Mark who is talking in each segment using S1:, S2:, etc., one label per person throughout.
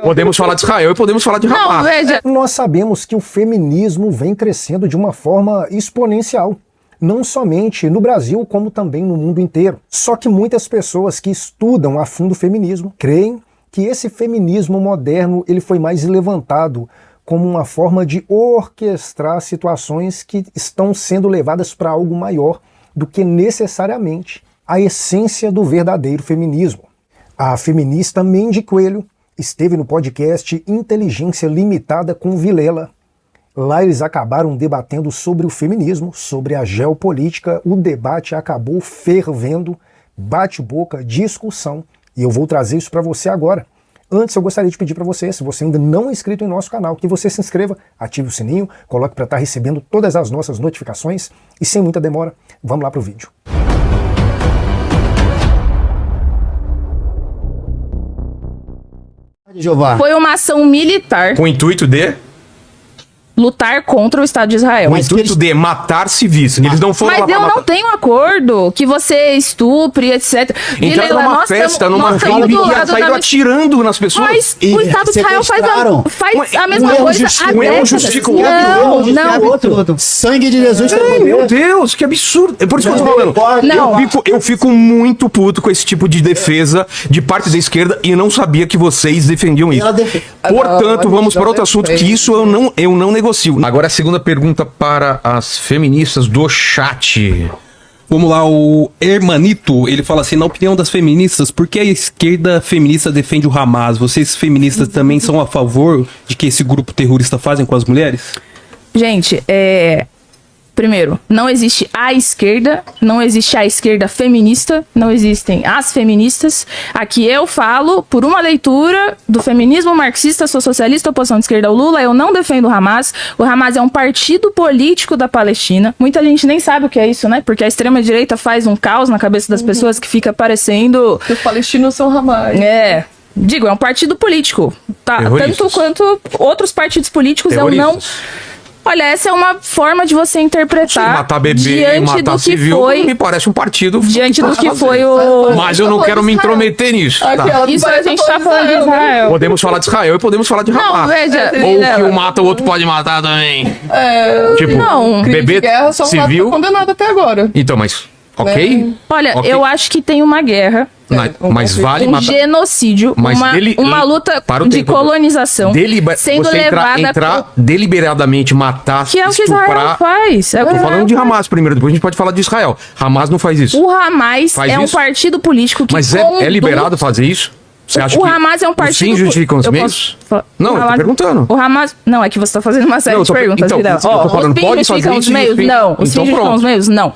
S1: Podemos falar de Israel e podemos falar de Hamas.
S2: Não, veja.
S3: Nós sabemos que o feminismo vem crescendo de uma forma exponencial. Não somente no Brasil, como também no mundo inteiro. Só que muitas pessoas que estudam a fundo o feminismo creem que esse feminismo moderno ele foi mais levantado como uma forma de orquestrar situações que estão sendo levadas para algo maior do que necessariamente a essência do verdadeiro feminismo. A feminista Mendy Coelho esteve no podcast Inteligência Limitada com Vilela. Lá eles acabaram debatendo sobre o feminismo, sobre a geopolítica, o debate acabou fervendo, bate-boca, discussão, e eu vou trazer isso para você agora. Antes eu gostaria de pedir para você, se você ainda não é inscrito em nosso canal, que você se inscreva, ative o sininho, coloque para estar recebendo todas as nossas notificações, e sem muita demora, vamos lá para o vídeo.
S2: Foi uma ação militar.
S1: Com o intuito de?
S2: Lutar contra o Estado de Israel.
S1: Com o intuito de matar civis. Eles não foram
S2: Mas
S1: lá pra
S2: eu
S1: matar.
S2: não tenho acordo que você estupre, etc.
S1: Então era uma festa, numa rave que ia sair atirando nas pessoas.
S2: Mas o Estado de Israel faz a mesma coisa há
S1: um erro
S2: décadas.
S1: justifica o
S2: Não.
S4: Sangue de Jesus.
S1: Meu Deus, que absurdo. É por isso que eu tô falando.
S2: Não.
S1: Eu fico muito puto com esse tipo de defesa de parte da esquerda e não sabia que vocês defendiam isso. Portanto, vamos para outro assunto, que isso eu não negocio. Agora a segunda pergunta para as feministas do chat.
S5: Vamos lá, o Hermanito, ele fala assim, na opinião das feministas, por que a esquerda feminista defende o Hamas? Vocês feministas também são a favor de que esse grupo terrorista fazem com as mulheres?
S2: Gente, primeiro, não existe a esquerda, não existe a esquerda feminista, não existem as feministas. Aqui eu falo por uma leitura do feminismo marxista, sou socialista, oposição de esquerda ao Lula, eu não defendo o Hamas. O Hamas é um partido político da Palestina. Muita gente nem sabe o que é isso, né? Porque a extrema-direita faz um caos na cabeça das pessoas que fica parecendo...
S6: Que os palestinos são Hamas.
S2: Digo, é um partido político, tá? Tanto quanto outros partidos políticos, eu não... Olha, essa é uma forma de você interpretar.
S1: Matar bebê,
S2: diante
S1: matar
S2: do que
S1: civil,
S2: foi,
S1: me parece um partido.
S2: diante do que foi o...
S1: Mas eu não quero me intrometer nisso. Tá?
S2: Isso a gente tá falando de Israel.
S1: Podemos falar de Israel e podemos falar de
S2: Não,
S1: Hamas.
S2: veja...
S1: Ou que um mata, o outro pode matar também.
S6: Tipo,
S2: não.
S1: Bebê
S6: guerra só
S1: civil.
S6: Tá condenado até agora.
S1: Então, mas... Ok?
S2: Olha,
S1: Ok.
S2: eu acho que tem uma guerra,
S1: Mas vale
S2: um
S1: matar...
S2: genocídio,
S1: Mas
S2: uma luta
S1: para o
S2: de
S1: tempo.
S2: colonização sendo
S1: você
S2: levada...
S1: entrar deliberadamente, matar,
S2: Que é o que Israel
S1: estuprar...
S2: faz. É o que
S1: Tô
S2: Israel
S1: falando de
S2: faz.
S1: Hamas primeiro, depois a gente pode falar de Israel. Hamas não faz isso.
S2: O Hamas
S1: Faz
S2: é um
S1: isso?
S2: partido político que
S1: Mas
S2: conduz...
S1: é liberado fazer isso? Você acha
S2: O
S1: que
S2: Hamas é um partido...
S1: os fins justificam os
S2: Eu
S1: meios?
S2: posso-
S1: Não,
S2: o
S1: eu tô
S2: Hamas-
S1: perguntando.
S2: O Hamas... Não, é que você tá fazendo uma série
S1: Não, eu
S2: de
S1: tô per-
S2: perguntas,
S1: então,
S2: Vidal.
S1: eu tô falando,
S2: os
S1: pode
S2: fins
S1: fazer
S2: justificam os
S1: isso,
S2: meios?
S1: justifica.
S2: Não. Os fins
S1: Então
S2: justificam
S1: pronto.
S2: os meios? Não.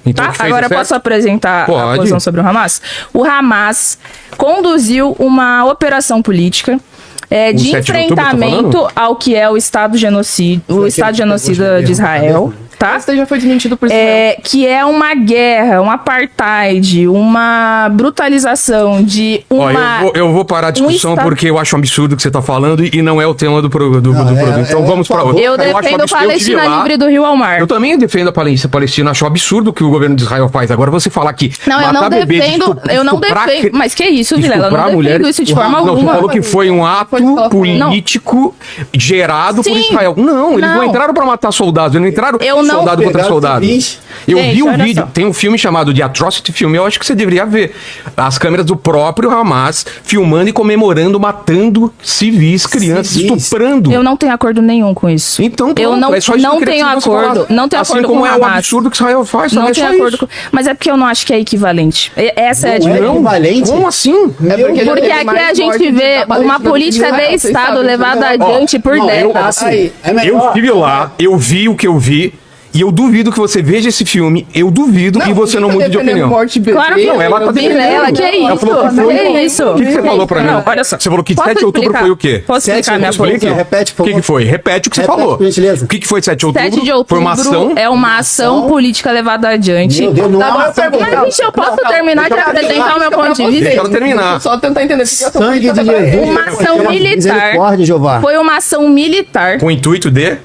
S1: Então,
S2: Tá?
S1: que fez
S2: Agora
S1: é certo?
S2: posso apresentar a
S1: Pode.
S2: posição sobre o Hamas? O Hamas conduziu uma operação política de
S1: 7 de outubro, tá
S2: enfrentamento
S1: falando?
S2: ao que é o Estado genocida de Israel. Tá?
S6: Esse já foi desmentido por Israel.
S2: Que é uma guerra, um apartheid, uma brutalização de
S1: Ó,
S2: uma...
S1: eu vou parar a discussão
S2: Estado-
S1: porque eu acho um absurdo o que você tá falando e não é o tema do produto. Então vamos para outro.
S2: Eu
S1: acho
S2: defendo
S1: absurdo. Eu
S2: Palestina
S1: tive lá,
S2: livre do Rio ao mar.
S1: Eu também defendo a Palestina, acho um absurdo o que o governo de Israel faz. Agora você falar que
S2: Não, eu não
S1: matar bebê,
S2: defendo, eu não
S1: estuprar
S2: defendo, mas que isso, Vilela, eu não
S1: estuprar
S2: defendo
S1: mulheres.
S2: isso de forma
S1: Não, você
S2: alguma.
S1: falou que foi um ato
S6: Pode falar.
S1: político gerado por
S2: Sim.
S1: Israel. Não, eles não
S2: Não.
S1: entraram pra matar soldados, eles não entraram
S2: Eu não-
S1: soldado contra soldado. Eu
S2: Gente,
S1: vi o
S2: olha
S1: vídeo,
S2: só.
S1: tem um filme chamado de Atrocity Film, eu acho que você deveria ver. As câmeras do próprio Hamas filmando e comemorando, matando civis, crianças, estuprando.
S2: Eu não tenho acordo nenhum com isso.
S1: Então,
S2: eu
S1: pronto,
S2: não,
S1: é só isso que
S2: não
S1: eu queria
S2: tenho
S1: que você
S2: acordo,
S1: falasse.
S2: não tenho
S1: Assim
S2: acordo
S1: como
S2: com o
S1: é o
S2: Hamas.
S1: absurdo que Israel faz,
S2: Não
S1: é
S2: tenho
S1: só
S2: acordo
S1: isso.
S2: com... Mas é porque eu não acho que é equivalente. Essa é a
S4: Não é
S2: diferença.
S4: equivalente?
S1: Como assim?
S2: Porque aqui a gente vê uma política de Estado levada adiante por décadas.
S1: Eu estive lá, eu vi o que eu vi, e eu duvido que você veja esse filme, eu duvido e você não mude de opinião.
S2: Claro que
S1: Não, ela tá
S2: Vilela, que é
S1: Ela
S2: isso?
S1: falou que foi-
S2: Que é isso?
S1: O que você falou pra mim?
S2: Não, olha só.
S1: Você falou que
S2: Posso
S1: 7 de outubro
S2: explicar?
S1: foi o quê?
S2: Posso explicar minha
S1: Explique.
S2: posição?
S4: Repete, por
S1: O
S4: favor.
S1: que foi? Repete o que você
S4: Repete,
S1: falou.
S4: por gentileza.
S1: O que foi 7 de outubro?
S2: 7 de outubro
S1: Foi uma ação.
S2: é uma ação política levada adiante.
S4: Meu Deus, não
S6: Tá,
S4: há
S6: mas
S4: uma
S6: eu pergunto-
S4: ação.
S2: Mas, gente, eu posso terminar de apresentar o meu ponto de
S1: Deixa
S2: vista?
S1: ela terminar.
S6: Só tentar entender.
S4: Sangue de Jesus.
S2: Uma ação militar.
S4: Misericórdia, Jeová.
S2: Foi uma ação militar.
S1: Com o intuito de...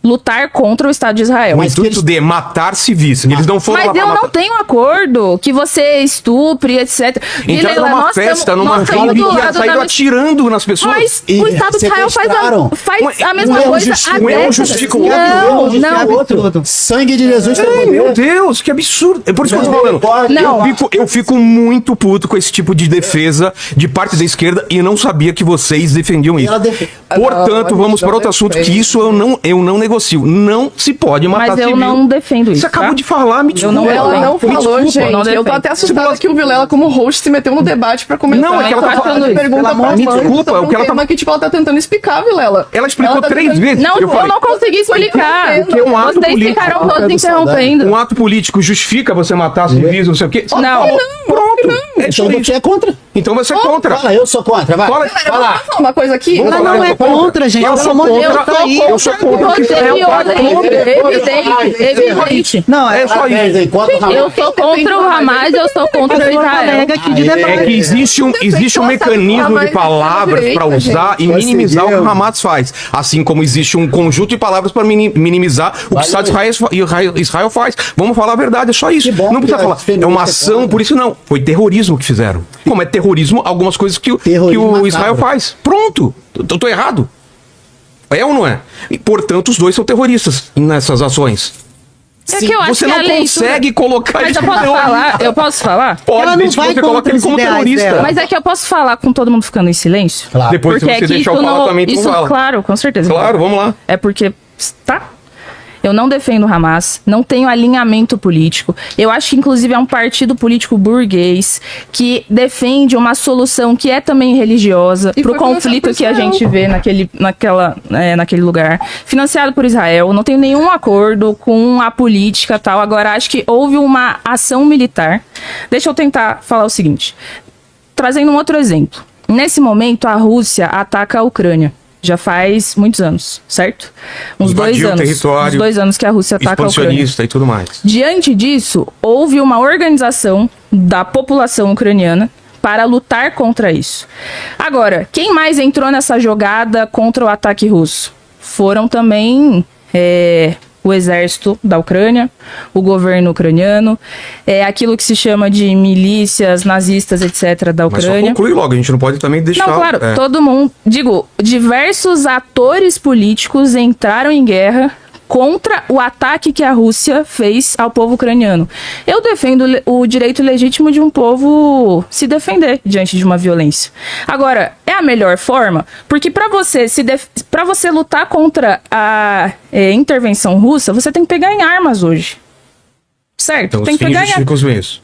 S2: lutar contra o Estado de Israel.
S1: O intuito de matar civis. Eles não foram lá
S2: Mas
S1: pra
S2: eu
S1: matar.
S2: não tenho acordo que você estupre, etc.
S1: Então era uma festa, numa festa que ia sair atirando nas pessoas.
S2: Mas o Estado de Israel faz a mesma coisa há
S1: um erro
S2: décadas.
S1: justifica o outro.
S2: Não.
S4: Sangue de Jesus tem
S1: Ai, meu
S4: poder.
S1: Deus, que absurdo. É por isso que eu tô falando.
S2: Não.
S1: Eu fico muito puto com esse tipo de defesa de parte da esquerda e não sabia que vocês defendiam isso.
S4: Ela defende.
S1: Portanto,
S6: Não,
S1: vamos
S6: não
S1: para outro assunto, que
S6: defende.
S1: isso eu não negocio. Não se pode matar
S2: Mas eu
S1: civil.
S2: não defendo isso.
S1: Você acabou
S2: tá?
S1: de falar, me desculpa.
S2: não-
S6: Ela não
S1: Me
S6: falou,
S1: desculpa.
S6: gente.
S2: não
S6: Eu tô
S2: defendo.
S6: até assustada que o Vilela, como host, se meteu no debate pra começar.
S1: Não, é que ela tá falando
S2: isso.
S6: Pergunta
S2: Pelo amor
S6: pra
S2: de
S6: mãe,
S1: Deus. Desculpa,
S6: sobre
S1: o que ela tá-
S6: tema que, tipo, ela tá tentando explicar, Vilela.
S1: Ela explicou
S6: tá
S1: 3
S6: tentando-
S1: vezes.
S2: Não, eu
S1: falei,
S2: não consegui explicar.
S1: que é um ato
S2: Vocês
S1: político.
S2: ficaram
S4: Cara
S2: todos
S4: do
S2: interrompendo.
S1: um ato político justifica você matar civis, não sei o quê?
S2: Não.
S1: Pronto. É
S4: Então
S1: isso.
S4: você é contra.
S1: Então você é contra.
S4: Fala, eu sou contra. Vai.
S1: Fala-
S6: Pera, vamos falar uma coisa aqui?
S1: Vamos
S4: Ela
S1: falar,
S4: não
S1: eu
S4: é
S1: sou
S4: contra, gente.
S1: Eu
S4: Pelo
S1: sou
S4: amor de Deus,
S1: contra.
S4: tá aí.
S1: Eu sou contra que
S2: Você
S1: Israel
S2: viu,
S1: faz.
S2: evidente.
S4: Não,
S1: É só isso.
S4: Enquanto o Hamas-
S2: Eu sou contra o Hamas, eu sou contra o Israel.
S4: colega aqui de debate.
S1: É que existe um mecanismo de palavras para usar e minimizar o que o Hamas faz. Assim como existe um conjunto de palavras para minimizar o que o Estado de Israel faz. Vamos falar a verdade, é só isso.
S4: Que bom
S1: Não precisa
S4: que
S1: falar.
S4: as feministas
S1: É uma ação,
S4: falam.
S1: por isso não. Foi terrorismo que fizeram. Como é terrorismo, algumas coisas que
S4: Terrorismo
S1: o Israel
S4: macabro.
S1: faz. Pronto. Eu tô errado. É ou não é? E, portanto, os dois são terroristas nessas ações.
S2: É que eu acho
S1: Você
S2: que
S1: não
S2: a leitura-
S1: consegue colocar
S2: Mas
S1: isso
S2: eu posso
S1: como
S2: falar? Eu posso falar?
S1: Pode,
S4: Ela não
S1: desde que
S4: vai
S1: você coloca
S4: contra
S1: ele
S4: os
S1: como
S4: ideais
S1: terrorista.
S4: dela.
S2: Mas é que eu posso falar com todo mundo ficando em silêncio?
S4: Claro.
S1: Depois,
S2: Porque
S1: se você
S2: é que
S1: deixar eu
S2: isso
S1: falar
S2: não-
S1: também, tu
S2: isso,
S1: fala.
S2: claro, com certeza.
S1: Claro, vamos lá.
S2: É porque, tá? Eu não defendo o Hamas, não tenho alinhamento político. Eu acho que, inclusive, é um partido político burguês que defende uma solução que é também religiosa
S6: E
S2: pro
S6: foi financiado
S2: conflito
S6: por
S2: que a
S6: Israel.
S2: gente vê naquele lugar. Financiado por Israel, não tenho nenhum acordo com a política e tal. Agora, acho que houve uma ação militar. Deixa eu tentar falar o seguinte. Trazendo um outro exemplo. Nesse momento, a Rússia ataca a Ucrânia. Já faz muitos anos, certo? Uns
S1: Invadiu o território,
S2: uns 2 anos que a Rússia ataca a Ucrânia.
S1: Expansionista e tudo mais.
S2: Diante disso, houve uma organização da população ucraniana para lutar contra isso. Agora, quem mais entrou nessa jogada contra o ataque russo? Foram também o exército da Ucrânia, o governo ucraniano, aquilo que se chama de milícias nazistas, etc., da
S1: Mas só
S2: Ucrânia.
S1: conclui logo, a gente não pode também deixar...
S2: Não, claro,
S1: é.
S2: todo mundo. Digo, diversos atores políticos entraram em guerra contra o ataque que a Rússia fez ao povo ucraniano. Eu defendo o direito legítimo de um povo se defender diante de uma violência. Agora, é a melhor forma? Porque para você lutar contra a intervenção russa, você tem que pegar em armas hoje. Certo?
S1: Então,
S2: tem
S1: os
S2: que
S1: fins
S2: pegar em
S1: justificam os meios.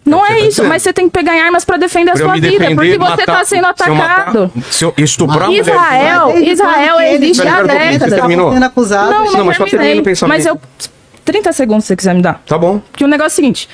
S2: Não
S1: você
S2: é
S1: tá
S2: isso,
S1: dizendo.
S2: mas você tem que pegar em armas para defender a
S1: Pra eu
S2: sua
S1: me
S2: vida,
S1: defender,
S2: porque você
S1: matar-
S2: está sendo
S1: se eu matar-
S2: atacado.
S1: se eu estuprar uma mulher...
S2: Israel existe há
S1: Pera, pera,
S2: décadas.
S1: você terminou?
S4: Sendo acusado.
S2: Não,
S1: Não, mas só termina
S2: terminei.
S1: o pensamento.
S2: Mas 30 segundos se você quiser me dar.
S1: Tá bom.
S2: Porque o negócio é o seguinte: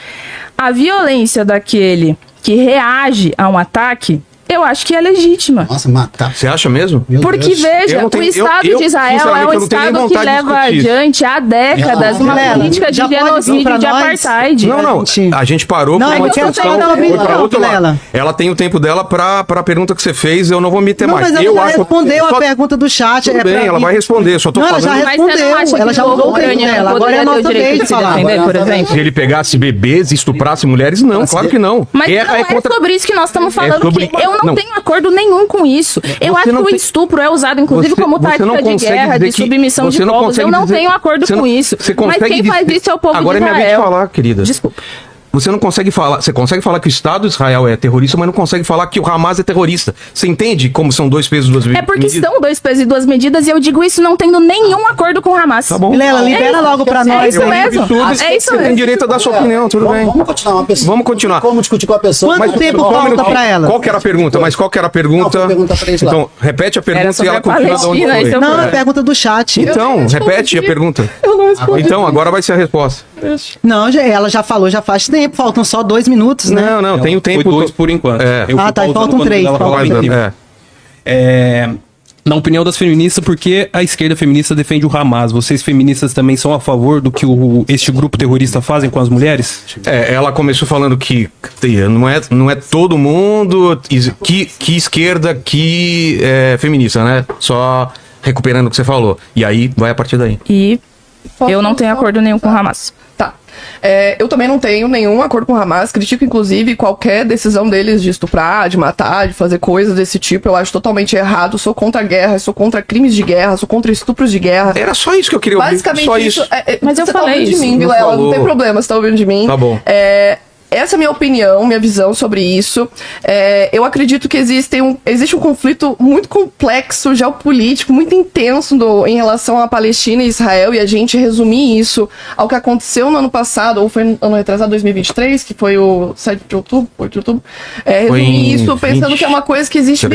S2: a violência daquele que reage a um ataque, eu acho que é legítima.
S4: Nossa, matar.
S1: Você acha mesmo?
S4: Meu
S2: Porque,
S4: Deus.
S1: Eu
S2: veja,
S1: não tenho-
S2: o Estado
S1: eu,
S2: de Israel é
S1: sinceramente,
S2: um
S1: eu não tenho nem
S2: Estado que
S1: vontade de
S2: leva
S1: discutir isso.
S2: adiante há décadas uma
S4: Vilela,
S2: política de
S4: já pode vir
S2: genocídio
S4: pra
S2: de
S4: nós?
S2: apartheid.
S1: Não, a gente parou
S4: Não,
S1: por
S4: é
S1: uma
S4: que eu
S1: discussão,
S4: tenho
S1: foi
S4: opinião,
S1: pra outro lado.
S4: Vilela.
S1: Ela tem o tempo dela pra pergunta que você fez, eu não vou me meter
S4: Não,
S1: mais.
S4: mas ela já respondeu
S1: só-
S4: a pergunta do chat.
S1: Tudo
S4: é pra
S1: bem, ela
S4: mim.
S1: vai responder, só tô
S4: Não, ela já
S1: falando...
S2: Mas você não
S4: respondeu.
S2: acha que
S4: Ela já
S2: o
S4: mudou o tempo
S2: ucraniano
S4: dela. Agora é a
S2: poderia ter o
S4: nossa
S2: direito
S4: vez
S2: de
S4: de
S2: se
S4: falar.
S2: defender,
S4: Agora
S2: por
S4: é a nossa
S2: exemplo?
S1: Se ele pegasse bebês e estuprasse mulheres, não, claro que não.
S2: Mas
S1: Guerra
S2: não é
S1: contra-
S2: sobre isso que nós estamos falando.
S1: sobre-
S2: Que eu não,
S1: não.
S2: tenho acordo nenhum com isso. Eu
S1: Você
S2: acho que
S1: não
S2: o
S1: tem-
S2: estupro é usado, inclusive,
S1: Você-
S2: como
S1: você
S2: tática
S1: não
S2: de
S1: consegue
S2: guerra,
S1: dizer
S2: de
S1: que-
S2: submissão de
S1: você não
S2: povos.
S1: consegue
S2: Eu não
S1: dizer-
S2: tenho acordo
S1: você não-
S2: com isso.
S1: você
S2: Mas
S1: consegue
S2: quem faz
S1: dizer-
S2: isso é o povo
S1: Agora
S2: de
S1: é minha vez de
S2: Israel.
S1: falar, querida.
S2: Desculpa.
S1: Você não consegue falar, você consegue falar que o Estado de Israel é terrorista, mas não consegue falar que o Hamas é terrorista. Você entende como são dois pesos, duas medidas?
S2: É porque são 2 pesos e 2 medidas, e eu digo isso não tendo nenhum acordo com o Hamas.
S1: Tá bom.
S4: Vilela, libera
S2: isso.
S4: logo pra
S2: É
S4: nós.
S2: isso
S1: Eu
S2: mesmo.
S1: acho absurdo,
S2: É isso
S1: você tem
S2: mesmo.
S1: direito a dar sua opinião, tudo bem.
S4: Vamos continuar uma pessoa.
S1: Vamos continuar.
S4: Como discutir com a pessoa?
S1: Mas
S4: Quanto
S1: só
S4: tempo
S1: um
S4: falta
S1: minutinho.
S4: pra ela?
S1: Qual que era a pergunta? Mas qual que era a pergunta?
S4: Não, foi pergunta pra eles lá.
S1: Então, repete a pergunta e
S2: sobre
S1: ela
S2: a
S1: continua de onde
S2: Palestina,
S1: foi.
S2: esse é o
S4: Não, é
S2: problema.
S4: pergunta do chat.
S1: Então, repete a pergunta.
S6: Eu não respondi.
S1: Então, agora vai ser a resposta.
S4: Não, ela já falou, já faz tempo. Faltam só 2 minutos, né?
S1: Não, tem o tempo.
S5: Foi 2 por enquanto.
S1: É.
S5: Eu fui
S4: Ah, tá, e
S5: pausando
S4: faltam
S5: quando
S4: 3,
S5: ela falava
S4: faltam
S5: em
S4: três.
S5: cima. Na opinião das feministas, por que a esquerda feminista defende o Hamas? Vocês feministas também são a favor do que este grupo terrorista fazem com as mulheres?
S1: Ela começou falando que não é todo mundo que esquerda que é feminista, né? Só recuperando o que você falou. E aí, vai a partir daí.
S2: E eu não tenho acordo nenhum com o Hamas.
S6: Tá. Eu também não tenho nenhum acordo com o Hamas, critico inclusive qualquer decisão deles de estuprar, de matar, de fazer coisas desse tipo, eu acho totalmente errado, sou contra a guerra, sou contra crimes de guerra, sou contra estupros de guerra.
S1: Era só isso que eu queria ouvir.
S6: Basicamente
S1: só
S6: isso.
S2: Mas eu
S6: você
S2: falei
S6: tá ouvindo
S2: isso.
S6: de mim, Vilela, não tem problema, você tá ouvindo de mim.
S1: Tá bom.
S6: Essa é a minha opinião, minha visão sobre isso. Eu acredito que existe um conflito muito complexo, geopolítico, muito intenso em relação à Palestina e Israel, e a gente resumir isso ao que aconteceu no ano passado, ou foi no ano retrasado, 2023, que foi o 7 de outubro, 8 de outubro. Resumir isso pensando que é uma coisa que existe,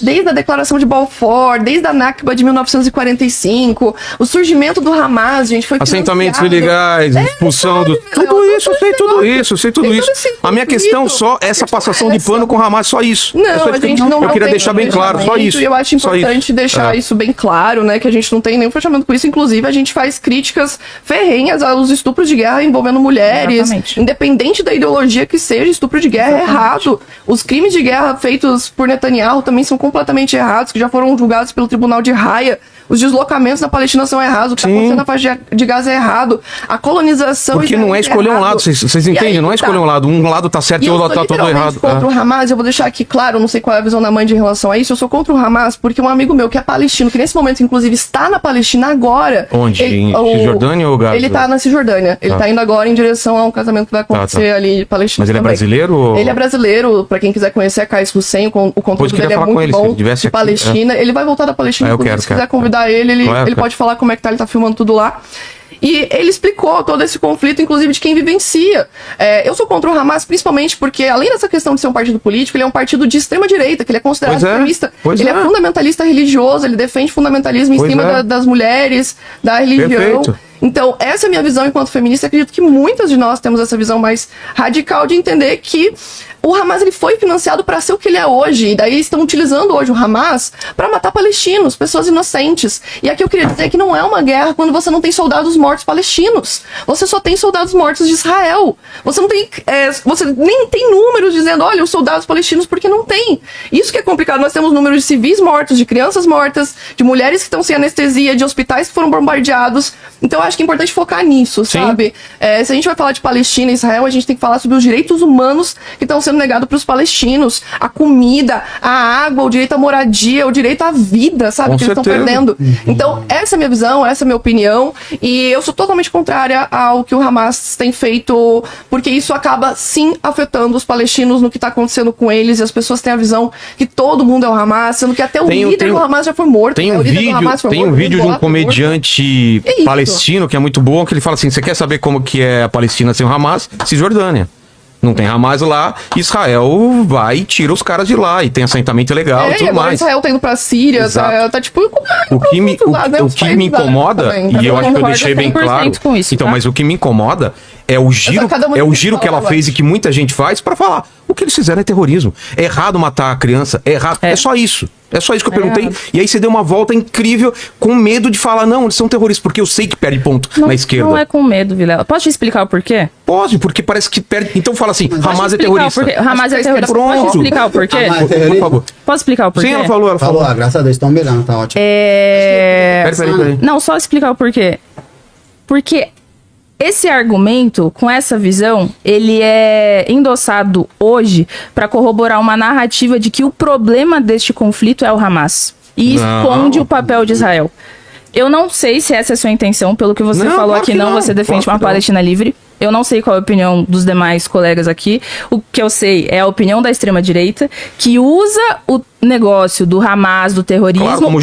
S6: desde a Declaração de Balfour, desde a Nakba de 1945, o surgimento do Hamas, gente, foi
S1: assentamentos ilegais, expulsão do... Tudo isso, eu sei tudo isso, eu sei tudo isso. A minha questão só é essa passação de pano com o Hamas, só isso.
S6: Não, a gente não
S1: eu queria deixar bem claro, só isso.
S6: E eu acho importante deixar isso bem claro, né? Que a gente não tem nenhum fechamento com isso. Inclusive, a gente faz críticas ferrenhas aos estupros de guerra envolvendo mulheres.
S2: Exatamente.
S6: Independente da ideologia que seja, estupro de guerra é errado. Os crimes de guerra feitos por Netanyahu também são completamente errados, que já foram julgados pelo Tribunal de Haia. Os deslocamentos na Palestina são errados, o que está acontecendo na faixa de Gaza é errado. A colonização...
S1: Porque não é escolher um lado, vocês entendem? Não é escolher um lado. Um lado tá certo e o outro tá todo errado.
S6: Eu sou contra o Hamas, eu vou deixar aqui claro, não sei qual é a visão da Mandy em relação a isso, eu sou contra o Hamas porque um amigo meu que é palestino, que nesse momento inclusive está na Palestina agora...
S1: Onde? Em Cisjordânia ou Gaza?
S6: Ele tá na Cisjordânia. Ele tá indo agora em direção a um casamento que vai acontecer ali de Palestina.
S1: Mas ele é brasileiro? Ou...
S6: Ele é brasileiro, pra quem quiser conhecer a Kais Hussein, o conteúdo dele é muito bom, de Palestina. Ele vai voltar da Palestina, se quiser convidar ele pode falar como é que tá, ele tá filmando tudo lá. E ele explicou todo esse conflito, inclusive de quem vivencia. Eu sou contra o Hamas, principalmente porque, além dessa questão de ser um partido político, ele é um partido de extrema-direita, que ele é considerado extremista. Ele é fundamentalista religioso, ele defende fundamentalismo em cima das mulheres, da religião.
S1: Perfeito.
S6: Então, essa é a minha visão enquanto feminista. Acredito que muitas de nós temos essa visão mais radical de entender que o Hamas ele foi financiado para ser o que ele é hoje. E daí estão utilizando hoje o Hamas para matar palestinos, pessoas inocentes. E aqui eu queria dizer que não é uma guerra quando você não tem soldados mortos palestinos. Você só tem soldados mortos de Israel. Você não tem, você nem tem números dizendo, olha, os soldados palestinos, porque não tem. Isso que é complicado. Nós temos números de civis mortos, de crianças mortas, de mulheres que estão sem anestesia, de hospitais que foram bombardeados. Então eu acho que é importante focar nisso, sabe? Se a gente vai falar de Palestina e Israel, a gente tem que falar sobre os direitos humanos que estão sendo negados para os palestinos. A comida, a água, o direito à moradia, o direito à vida, sabe? Que eles estão perdendo. Então, essa é a minha visão, essa é a minha opinião. E eu sou totalmente contrária ao que o Hamas tem feito, porque isso acaba, sim, afetando os palestinos no que está acontecendo com eles. E as pessoas têm a visão que todo mundo é o Hamas, sendo que até o líder do Hamas já foi morto.
S1: Tem um vídeo de um comediante palestino que é muito bom, que ele fala assim, você quer saber como que é a Palestina sem o Hamas? Cisjordânia. Não tem Hamas lá, Israel vai e tira os caras de lá, e tem assentamento legal e tudo mais.
S6: Israel tá indo pra Síria, tá tipo...
S1: O que me incomoda, também, e eu acho que eu deixei bem claro, isso, então, mas o que me incomoda é o giro que ela fez e que muita gente faz pra falar, o que eles fizeram é terrorismo. É errado matar a criança, é errado, é só isso. É só isso que eu perguntei. E aí você deu uma volta incrível com medo de falar, não, eles são terroristas, porque eu sei que perde ponto na esquerda.
S2: Não é com medo, Vilela. Posso te explicar o porquê?
S1: Pode, porque parece que perde. Então fala assim, Hamas é terrorista.
S2: Hamas é terrorista. Posso explicar o porquê?
S1: Por favor.
S2: Posso explicar o porquê?
S1: Sim, ela falou.
S7: Graças a Deus, estão melhorando, tá ótimo.
S1: Peraí.
S2: Não, só explicar o porquê. Porque esse argumento, com essa visão, ele é endossado hoje para corroborar uma narrativa de que o problema deste conflito é o Hamas. E esconde o papel de Israel. Eu não sei se essa é a sua intenção, pelo que você falou aqui, você defende uma Palestina livre. Eu não sei qual é a opinião dos demais colegas aqui. O que eu sei é a opinião da extrema-direita, que usa o negócio do Hamas, do terrorismo,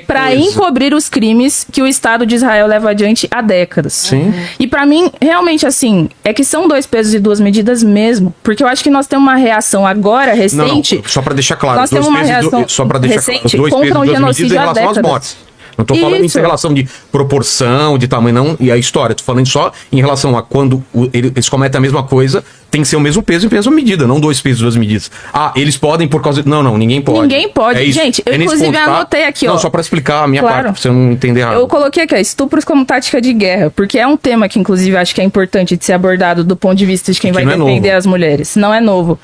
S2: para encobrir os crimes que o Estado de Israel leva adiante há décadas.
S1: Sim.
S2: E para mim, realmente, assim, é que são dois pesos e duas medidas mesmo, porque eu acho que nós temos uma reação agora recente...
S1: Não, só para deixar claro,
S2: nós temos uma reação recente contra um genocídio há décadas.
S1: Não tô falando em relação de proporção, de tamanho, não, e a história. Tô falando só em relação a quando eles cometem a mesma coisa tem que ser o mesmo peso e mesma medida, não 2 pesos, 2 medidas. Ah, eles podem por causa... Não, ninguém pode.
S2: Ninguém pode.
S1: É isso.
S2: Gente, eu
S1: É nesse
S2: inclusive
S1: ponto, tá?
S2: anotei aqui, ó.
S1: Não, só pra explicar a minha
S2: Claro.
S1: parte, pra você não entender errado.
S2: Eu coloquei aqui, ó, estupros como tática de guerra, porque é um tema que, inclusive, acho que é importante de ser abordado do ponto de vista de quem vai
S1: não é
S2: defender
S1: novo.
S2: as mulheres. Não é novo.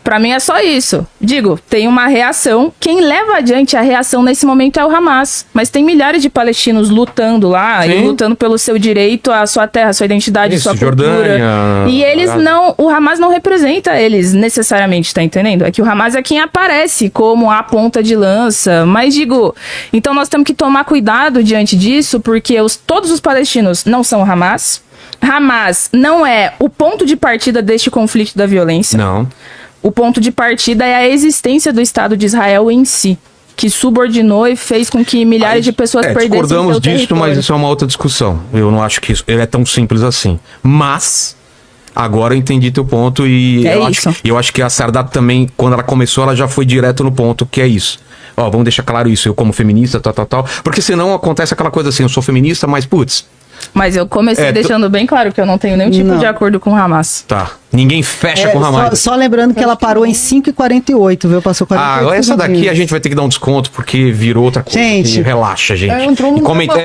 S2: Pra mim é só isso. Digo, tem uma reação. Quem leva adiante a reação nesse momento é o Hamas. Mas tem milhares de palestinos lutando lá e
S1: Sim.
S2: lutando pelo seu direito à sua terra, à sua identidade,
S1: Isso,
S2: sua cultura.
S1: Jordânia,
S2: E eles
S1: Gaza.
S2: não... O Hamas não representa eles necessariamente, tá entendendo? É que o Hamas é quem aparece como a ponta de lança. Mas digo, então nós temos que tomar cuidado diante disso, porque todos os palestinos não são o Hamas. Hamas não é o ponto de partida deste conflito da violência.
S1: Não.
S2: O ponto de partida é a existência do Estado de Israel em si, que subordinou e fez com que milhares de pessoas perdessem
S1: discordamos
S2: seu
S1: disso,
S2: território.
S1: mas isso é uma outra discussão. Eu não acho que isso é tão simples assim. Mas agora eu entendi teu ponto e
S2: É
S1: eu
S2: isso.
S1: acho que a Sadat também, quando ela começou, ela já foi direto no ponto, que é isso. Ó, vamos deixar claro isso, eu como feminista, tal. Porque senão acontece aquela coisa assim, eu sou feminista, mas putz,
S2: Mas eu comecei deixando bem claro que eu não tenho nenhum tipo
S4: Não.
S2: de acordo com o Hamas.
S1: tá. Ninguém fecha com o Hamas.
S4: Só lembrando que ela parou em 5h48, viu? Passou 48
S1: essa daqui
S4: segundinhos.
S1: a gente vai ter que dar um desconto, porque virou outra coisa.
S4: Gente.
S1: Relaxa, gente.
S6: entrou num
S1: E comenta...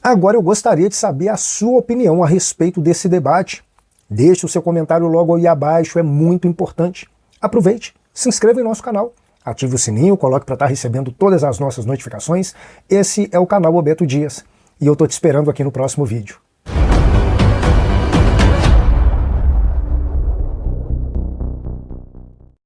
S3: Agora eu gostaria de saber a sua opinião a respeito desse debate. Deixe o seu comentário logo aí abaixo, é muito importante. Aproveite, se inscreva em nosso canal, ative o sininho, coloque para estar recebendo todas as nossas notificações. Esse é o canal Roberto Dias e eu tô te esperando aqui no próximo vídeo.